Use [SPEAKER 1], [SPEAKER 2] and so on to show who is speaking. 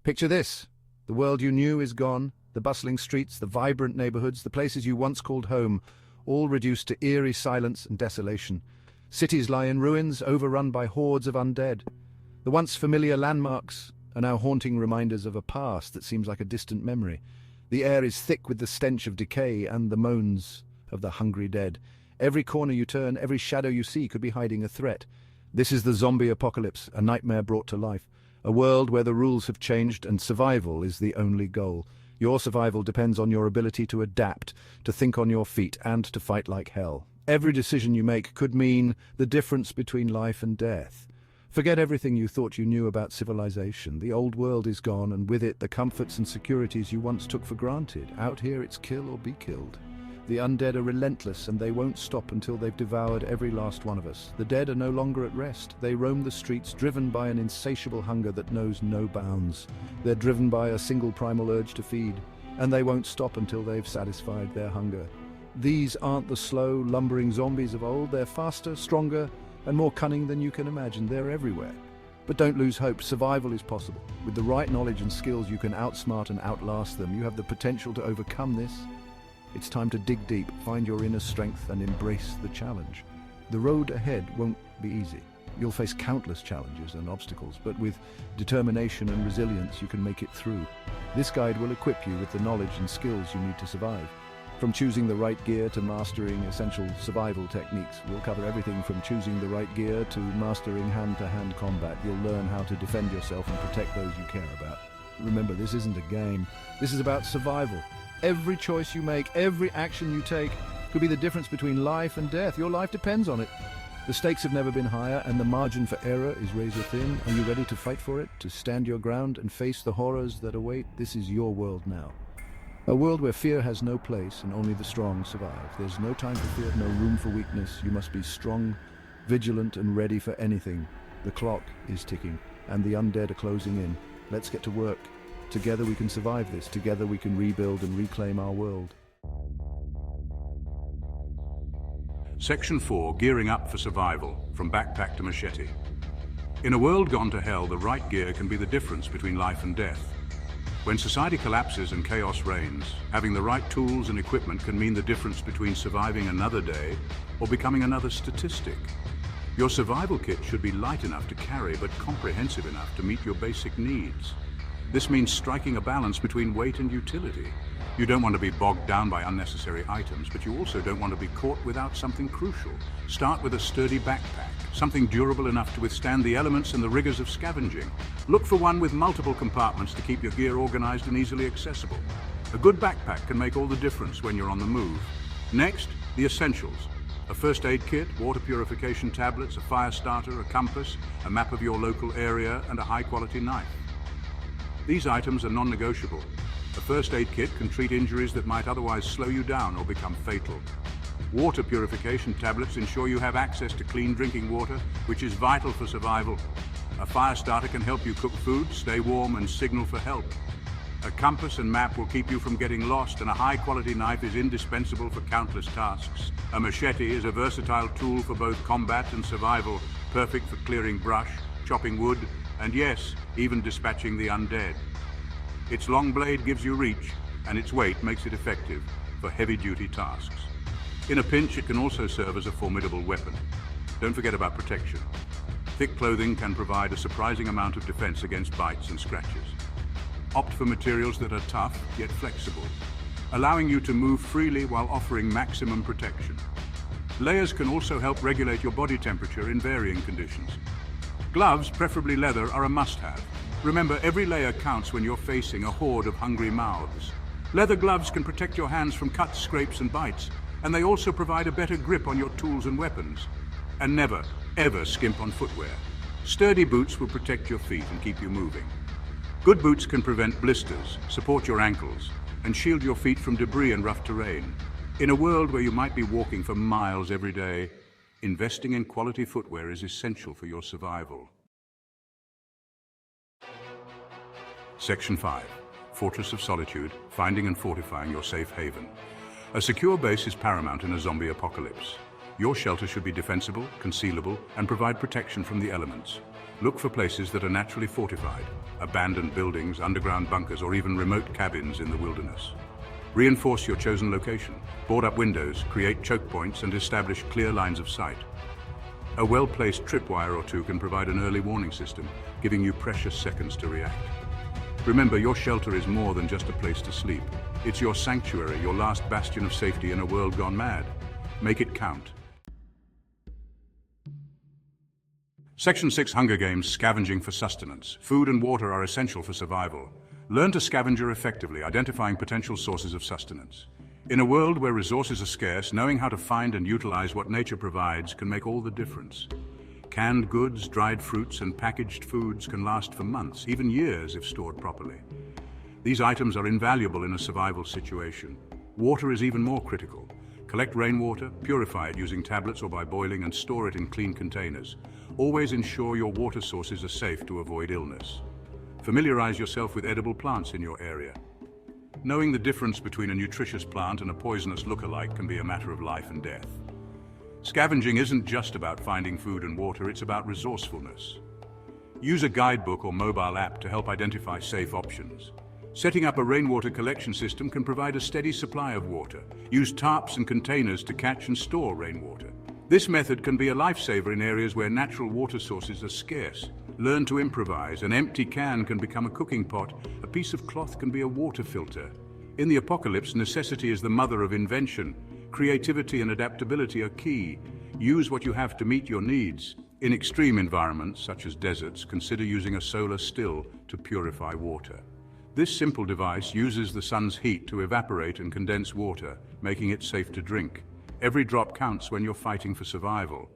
[SPEAKER 1] Picture this. The world you knew is gone, the bustling streets, the vibrant neighborhoods, the places you once called home, all reduced to eerie silence and desolation. Cities lie in ruins, overrun by hordes of undead. The once familiar landmarks are now haunting reminders of a past that seems like a distant memory. The air is thick with the stench of decay and the moans of the hungry dead. Every corner you turn, every shadow you see could be hiding a threat. This is the zombie apocalypse, a nightmare brought to life. A world where the rules have changed and survival is the only goal. Your survival depends on your ability to adapt, to think on your feet, and to fight like hell. Every decision you make could mean the difference between life and death. Forget everything you thought you knew about civilization. The old world is gone, and with it the comforts and securities you once took for granted. Out here it's kill or be killed. The undead are relentless, and they won't stop until they've devoured every last one of us. The dead are no longer at rest. They roam the streets, driven by an insatiable hunger that knows no bounds. They're driven by a single primal urge to feed, and they won't stop until they've satisfied their hunger. These aren't the slow, lumbering zombies of old. They're faster, stronger, and more cunning than you can imagine. They're everywhere. But don't lose hope. Survival is possible. With the right knowledge and skills, you can outsmart and outlast them. You have the potential to overcome this. It's time to dig deep, find your inner strength, and embrace the challenge. The road ahead won't be easy. You'll face countless challenges and obstacles, but with determination and resilience, you can make it through. This guide will equip you with the knowledge and skills you need to survive. From choosing the right gear to mastering essential survival techniques, we'll cover everything from choosing the right gear to mastering hand-to-hand combat. You'll learn how to defend yourself and protect those you care about. Remember, this isn't a game. This is about survival. Every choice you make, every action you take, could be the difference between life and death. Your life depends on it. The stakes have never been higher, and the margin for error is razor thin. Are you ready to fight for it, to stand your ground and face the horrors that await? This is your world now. A world where fear has no place and only the strong survive. There's no time for fear, no room for weakness. You must be strong, vigilant, and ready for anything. The clock is ticking, and the undead are closing in. Let's get to work. Together we can survive this. Together we can rebuild and reclaim our world.
[SPEAKER 2] Section 4, Gearing Up for Survival, from Backpack to Machete. In a world gone to hell, the right gear can be the difference between life and death. When society collapses and chaos reigns, having the right tools and equipment can mean the difference between surviving another day or becoming another statistic. Your survival kit should be light enough to carry, but comprehensive enough to meet your basic needs. This means striking a balance between weight and utility. You don't want to be bogged down by unnecessary items, but you also don't want to be caught without something crucial. Start with a sturdy backpack, something durable enough to withstand the elements and the rigors of scavenging. Look for one with multiple compartments to keep your gear organized and easily accessible. A good backpack can make all the difference when you're on the move. Next, the essentials. A first aid kit, water purification tablets, a fire starter, a compass, a map of your local area, and a high-quality knife. These items are non-negotiable. A first aid kit can treat injuries that might otherwise slow you down or become fatal. Water purification tablets ensure you have access to clean drinking water, which is vital for survival. A fire starter can help you cook food, stay warm, and signal for help. A compass and map will keep you from getting lost, and a high-quality knife is indispensable for countless tasks. A machete is a versatile tool for both combat and survival, perfect for clearing brush, chopping wood, and yes, even dispatching the undead. Its long blade gives you reach, and its weight makes it effective for heavy-duty tasks. In a pinch, it can also serve as a formidable weapon. Don't forget about protection. Thick clothing can provide a surprising amount of defense against bites and scratches. Opt for materials that are tough, yet flexible, allowing you to move freely while offering maximum protection. Layers can also help regulate your body temperature in varying conditions. Gloves, preferably leather, are a must-have. Remember, every layer counts when you're facing a horde of hungry mouths. Leather gloves can protect your hands from cuts, scrapes, and bites, and they also provide a better grip on your tools and weapons. And never, ever skimp on footwear. Sturdy boots will protect your feet and keep you moving. Good boots can prevent blisters, support your ankles, and shield your feet from debris and rough terrain. In a world where you might be walking for miles every day, investing in quality footwear is essential for your survival. Section 5, Fortress of Solitude, Finding and Fortifying Your Safe Haven. A secure base is paramount in a zombie apocalypse. Your shelter should be defensible, concealable, and provide protection from the elements. Look for places that are naturally fortified, abandoned buildings, underground bunkers, or even remote cabins in the wilderness. Reinforce your chosen location, board up windows, create choke points, and establish clear lines of sight. A well-placed tripwire or two can provide an early warning system, giving you precious seconds to react. Remember, your shelter is more than just a place to sleep. It's your sanctuary, your last bastion of safety in a world gone mad. Make it count. Section 6 Hunger Games: Scavenging for Sustenance. Food and water are essential for survival. Learn to scavenger effectively, identifying potential sources of sustenance. In a world where resources are scarce, knowing how to find and utilize what nature provides can make all the difference. Canned goods, dried fruits, and packaged foods can last for months, even years if stored properly. These items are invaluable in a survival situation. Water is even more critical. Collect rainwater, purify it using tablets or by boiling, and store it in clean containers. Always ensure your water sources are safe to avoid illness. Familiarize yourself with edible plants in your area. Knowing the difference between a nutritious plant and a poisonous lookalike can be a matter of life and death. Scavenging isn't just about finding food and water, it's about resourcefulness. Use a guidebook or mobile app to help identify safe options. Setting up a rainwater collection system can provide a steady supply of water. Use tarps and containers to catch and store rainwater. This method can be a lifesaver in areas where natural water sources are scarce. Learn to improvise. An empty can can become a cooking pot. A piece of cloth can be a water filter. In the apocalypse, necessity is the mother of invention. Creativity and adaptability are key. Use what you have to meet your needs. In extreme environments, such as deserts, consider using a solar still to purify water. This simple device uses the sun's heat to evaporate and condense water, making it safe to drink. Every drop counts when you're fighting for survival.